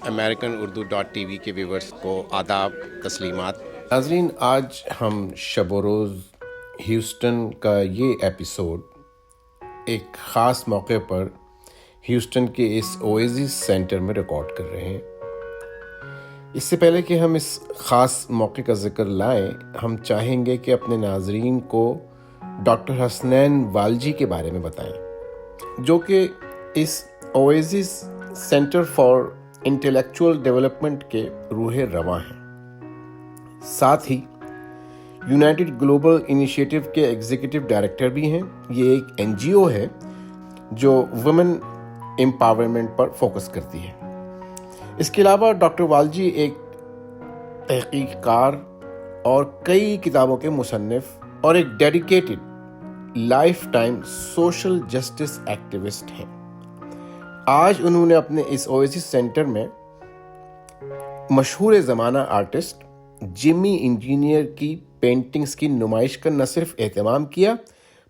American Urdu dot T V کے viewers کو آداب تسلیمات. ناظرین، آج ہم شب و روز ہیوسٹن کا یہ ایپیسوڈ ایک خاص موقع پر ہیوسٹن کے اس اویسس سینٹر میں ریکارڈ کر رہے ہیں. اس سے پہلے کہ ہم اس خاص موقع کا ذکر لائیں، ہم چاہیں گے کہ اپنے ناظرین کو ڈاکٹر حسنین والجی کے بارے میں بتائیں، جو کہ اس اویسس سینٹر فار انٹلیکچوئل ڈیولپمنٹ کے روح رواں ہیں. ساتھ ہی یونائٹڈ گلوبل انیشیٹو کے ایگزیکٹو ڈائریکٹر بھی ہیں. یہ ایک NGO ہے جو ویمن امپاورمنٹ پر فوکس کرتی ہے. اس کے علاوہ ڈاکٹر والجی ایک تحقیق کار اور کئی کتابوں کے مصنف اور ایک dedicated life time social justice activist ہیں. آج انہوں نے اپنے اس اویسس سینٹر میں مشہور زمانہ آرٹسٹ جمی انجینئر کی پینٹنگز کی نمائش کا نہ صرف اہتمام کیا،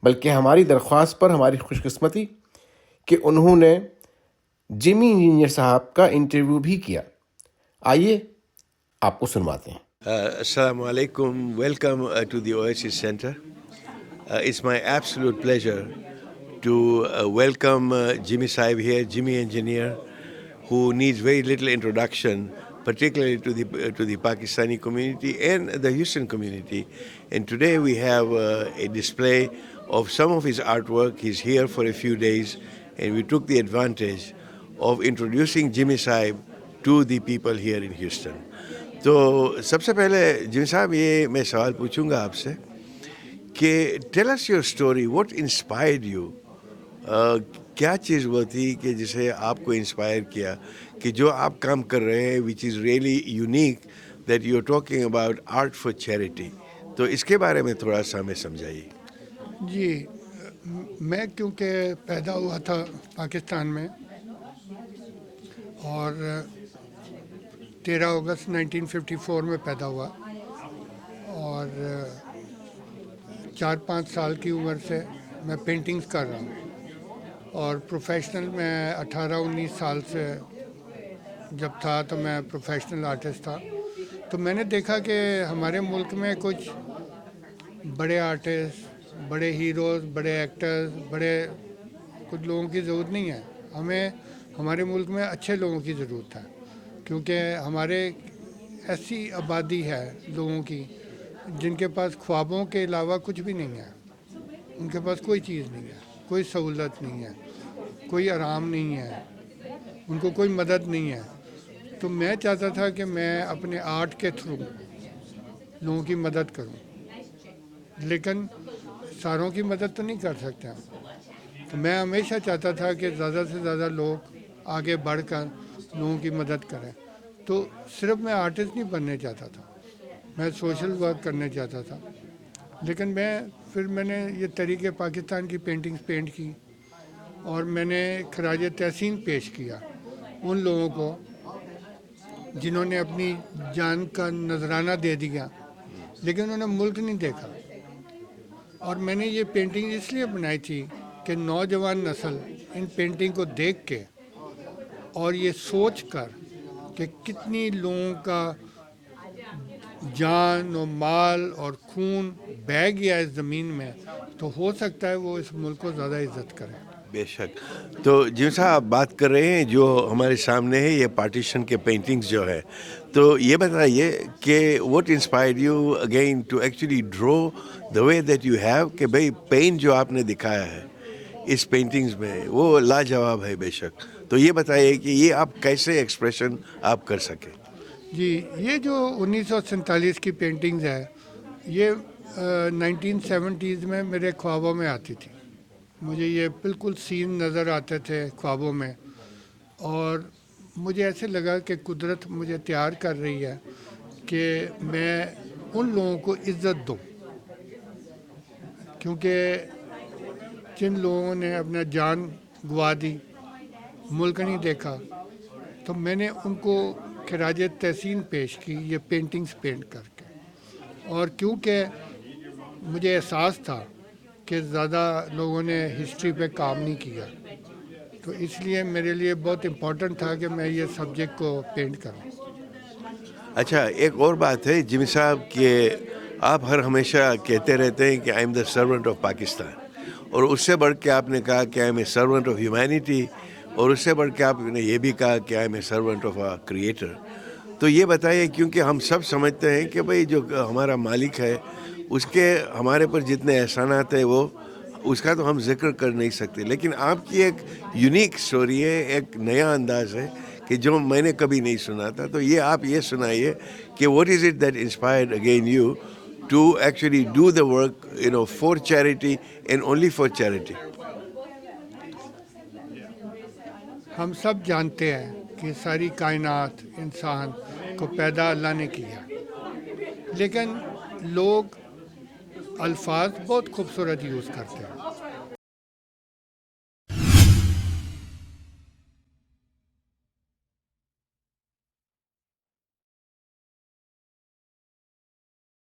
بلکہ ہماری درخواست پر ہماری خوش قسمتی کہ انہوں نے جمی انجینئر صاحب کا انٹرویو بھی کیا. آئیے آپ کو سنواتے ہیں. Assalamu alaikum. Welcome to the Oasis Center. It's my absolute pleasure to welcome Jimmy Saib here, Jimmy Engineer, who needs very little introduction, particularly to the Pakistani community and the Houston community. And today we have a display of some of his artwork. He's here for a few days, and we took the advantage of introducing Jimmy Saib to the people here in Houston. تو سب سے پہلے جمی صاحب یہ میں سوال پوچھوں گا آپ سے کہ tell us your story, what inspired you. کیا چیز وہ تھی کہ جسے آپ کو انسپائر کیا کہ جو آپ کام کر رہے ہیں which is really unique that you are talking about art for charity. تو اس کے بارے میں تھوڑا سا ہمیں سمجھائیے. جی، میں کیونکہ پیدا ہوا تھا پاکستان میں اور 13 اگست 1954 میں پیدا ہوا، اور 4-5 سال کی عمر سے میں پینٹنگز کر رہا ہوں، اور پروفیشنل میں 18-19 سال سے جب تھا تو میں پروفیشنل آرٹسٹ تھا. تو میں نے دیکھا کہ ہمارے ملک میں کچھ بڑے آرٹسٹ، بڑے ہیروز، بڑے ایکٹرز، بڑے کچھ لوگوں کی ضرورت نہیں ہے. ہمیں ہمارے ملک میں اچھے لوگوں کی ضرورت ہے، کیونکہ ہمارے ایسی آبادی ہے لوگوں کی جن کے پاس خوابوں کے علاوہ کچھ بھی نہیں ہے. ان کے پاس کوئی چیز نہیں ہے، کوئی سہولت نہیں ہے، کوئی آرام نہیں ہے، ان کو کوئی مدد نہیں ہے. تو میں چاہتا تھا کہ میں اپنے آرٹ کے تھرو لوگوں کی مدد کروں، لیکن ساروں کی مدد تو نہیں کر سکتے ہم. تو میں ہمیشہ چاہتا تھا کہ زیادہ سے زیادہ لوگ آگے بڑھ کر لوگوں کی مدد کریں. تو صرف میں آرٹسٹ نہیں بننے چاہتا تھا، میں سوشل ورک کرنے چاہتا تھا. لیکن پھر میں نے یہ طریقے پاکستان کی پینٹنگز پینٹ کی، اور میں نے خراج تحسین پیش کیا ان لوگوں کو جنہوں نے اپنی جان کا نذرانہ دے دیا لیکن انہوں نے ملک نہیں دیکھا. اور میں نے یہ پینٹنگ اس لیے بنائی تھی کہ نوجوان نسل ان پینٹنگ کو دیکھ کے اور یہ سوچ کر کہ کتنی لوگوں کا جان و مال اور خون بہہ گیا اس زمین میں، تو ہو سکتا ہے وہ اس ملک کو زیادہ عزت کریں. بے شک. تو جی صاحب آپ بات کر رہے ہیں جو ہمارے سامنے ہے یہ پارٹیشن کے پینٹنگز جو ہے، تو یہ بتائیے کہ what inspired you again to actually draw the way that you have, کہ بھائی پین جو آپ نے دکھایا ہے اس پینٹنگز میں وہ لاجواب ہے بے شک. تو یہ بتائیے کہ یہ آپ کیسے ایکسپریشن آپ کر سکیں. جی، یہ جو 1947 کی پینٹنگز ہے، یہ 1970s میں میرے خوابوں میں آتی تھی. مجھے یہ بالکل سین نظر آتے تھے خوابوں میں، اور مجھے ایسے لگا کہ قدرت مجھے تیار کر رہی ہے کہ میں ان لوگوں کو عزت دوں، کیونکہ جن لوگوں نے اپنا جان گوا دی، ملک نہیں دیکھا، تو میں نے ان کو خراج تحسین پیش کی یہ پینٹنگز پینٹ کر کے. اور کیونکہ مجھے احساس تھا کہ زیادہ لوگوں نے ہسٹری پہ کام نہیں کیا، تو اس لیے میرے لیے بہت امپورٹنٹ تھا کہ میں یہ سبجیکٹ کو پینٹ کروں. اچھا ایک اور بات ہے جمی صاحب کہ آپ ہمیشہ کہتے رہتے ہیں کہ I am the servant of Pakistan, اور اس سے بڑھ کے آپ نے کہا کہ I am a servant of humanity, اور اس سے بڑھ کے آپ نے یہ بھی کہا کہ I am a servant of a creator. تو یہ بتائیے, کیونکہ ہم سب سمجھتے ہیں کہ بھئی جو ہمارا مالک ہے اس کے ہمارے پر جتنے احسانات ہیں وہ اس کا تو ہم ذکر کر نہیں سکتے, لیکن آپ کی ایک یونیک سٹوری ہے, ایک نیا انداز ہے کہ جو میں نے کبھی نہیں سنا تھا. تو یہ آپ یہ سنائیے کہ what is it that inspired again you to actually do the work for charity and only for charity. ہم سب جانتے ہیں کہ ساری کائنات انسان کو پیدا اللہ نے کیا, لیکن لوگ الفاظ بہت خوبصورت یوز کرتے ہیں.